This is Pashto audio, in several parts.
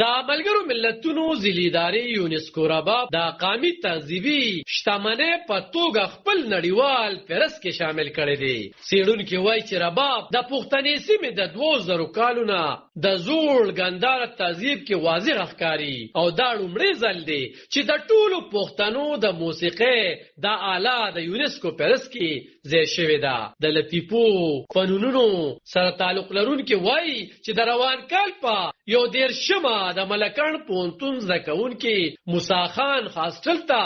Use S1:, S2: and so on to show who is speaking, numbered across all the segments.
S1: د ملګرو ملتونو ځلې ادارې یونسکو رباب د قومي تهذیبي شتمنۍ په توګه خپل نړیوال فهرست کې شامل کړی دی. څېړونکي وایي چې رباب د پښتنې سیمې د 2000 کالو نه د زوړ ګنداره تهذیب کې واضح ښکاري او دا لومړی ځل دی چې د ټولو پښتنو د موسیقۍ د آله د یونسکو فهرست کې ځای شوې ده. د لطیفو فنونو سره تعلق لرونکي وایي چې د روان کال په 11 د ملکان پوهنتون زده کوونکي موسی خان هاسټل ته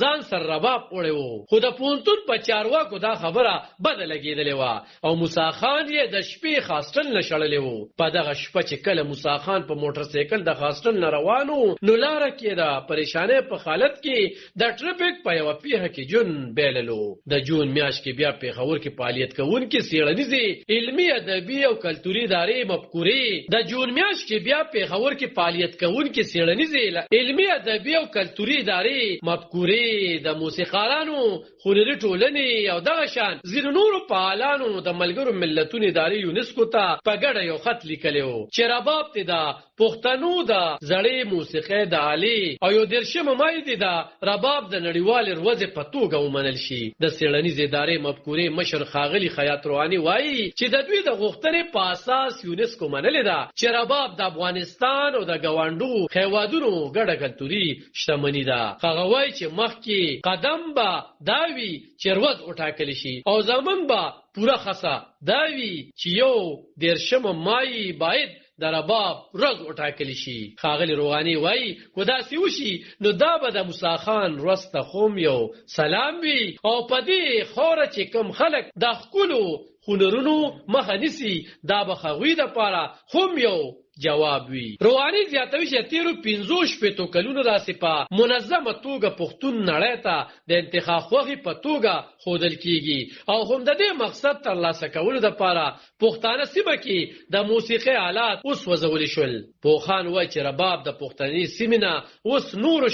S1: ځان سره رباب وړی و، خو د پوهنتون په چارواکو دا خبره بده لګېدلې وه او موسی خان یې د شپې هاسټل نه شړلی و. په دغه شپه چې کله موسی خان په موټر سایکل د هاسټل نه روان و نو لاره کې د پریشانۍ په حالت کې د ټرافیک په یوه پیښه کې جون بایللو. د جون میاشت کې بیا پېښور کې فعالیت کوونکي څېړنیزې علمي ادبي او کلتوري ادارې مفکورې د جون میاشت کې بیا پېښور کې فعالیت کوونکي څېړنیزې علمي ادبي او کلتوري ادارې مفکورې د موسیقارانو هنري ټولنې او دغه شان ځینو نورو فعالانو د ملګرو ملتونو ادارې یونسکو ته په ګډه یو خط لیکلی و چې رباب ته د پښتنو د زړې موسیقۍ د آلې او 11 مای ته د رباب د نړیوالې ورځې په توګه ومنل شي. د څېړنیزې ادارې مفکورې مشر ښاغلي خیاط روحاني وایي چې د دوی د غوښتنې په اساس یونسکو منلې ده چې رباب د افغانستان او د ګاونډو هېوادونو ګډه کلتوري شتمني ده. هغه وایي چې مخکې قدم به دا وي چې ورځ وټاکلی شي او زمون به پوره خاصه دا وي چې 11 مای باید د رباب ورځ وټاکلی شي. ښاغلي روحاني وایي که داسې وشي نو دا به د موسی خان ورځ ته هم یو سلام وي او په دې خوره چې کوم خلک د ښکلو هنرونو مخه نیسي دا به هغوی دپاره هم یو جواب وي. روحاني زیاتوي چې تیرو 15 کلونو داسې په منظمه توګه پښتون نړۍ ته د انتخاب خوښې په توګه ښودل کیږي او هم د دې مقصد ترلاسه کولو دپاره پښتانه سیمه کې د موسیقۍ آلات اوس وځولی شول. پوهان وایي چې رباب د پښتني سیمې نه اوس نورو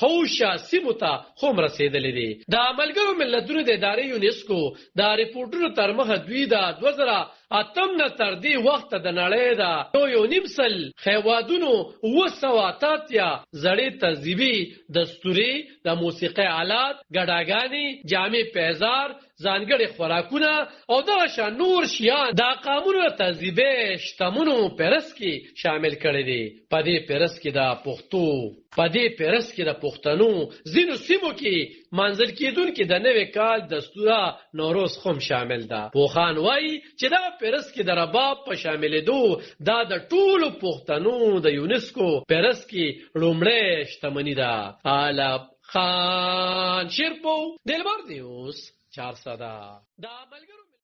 S1: حوشه سیمو ته هم رسېدلی دی. د ملګرو ملتونو د ادارې یونسکو د ریپورټونو تر مخه دوی د 2008 نه تر دې وخته د نړۍ د 2.5 سل هېوادونو 288 زړې تهذیبي دستوري د موسیقۍ آلات، ګډاګانې، جامې پیزار، ځانګړي خوراکونه او دغه شان نور شیان د قامونو تهذیبي شتمنو فهرست کې شامل کړي دي. په دې فهرست کې د پښتنو ځینو سیمو کې منځل کېدونکي د نوي کال دستوره نوروز هم شامل ده. پوهان وایي چې دا فهرست کې د رباب په شاملېدو دا د ټولو پښتنو د یونسکو فهرست کې لومړی شتمني ده. علب خان شیرپو دلبر نیوز 400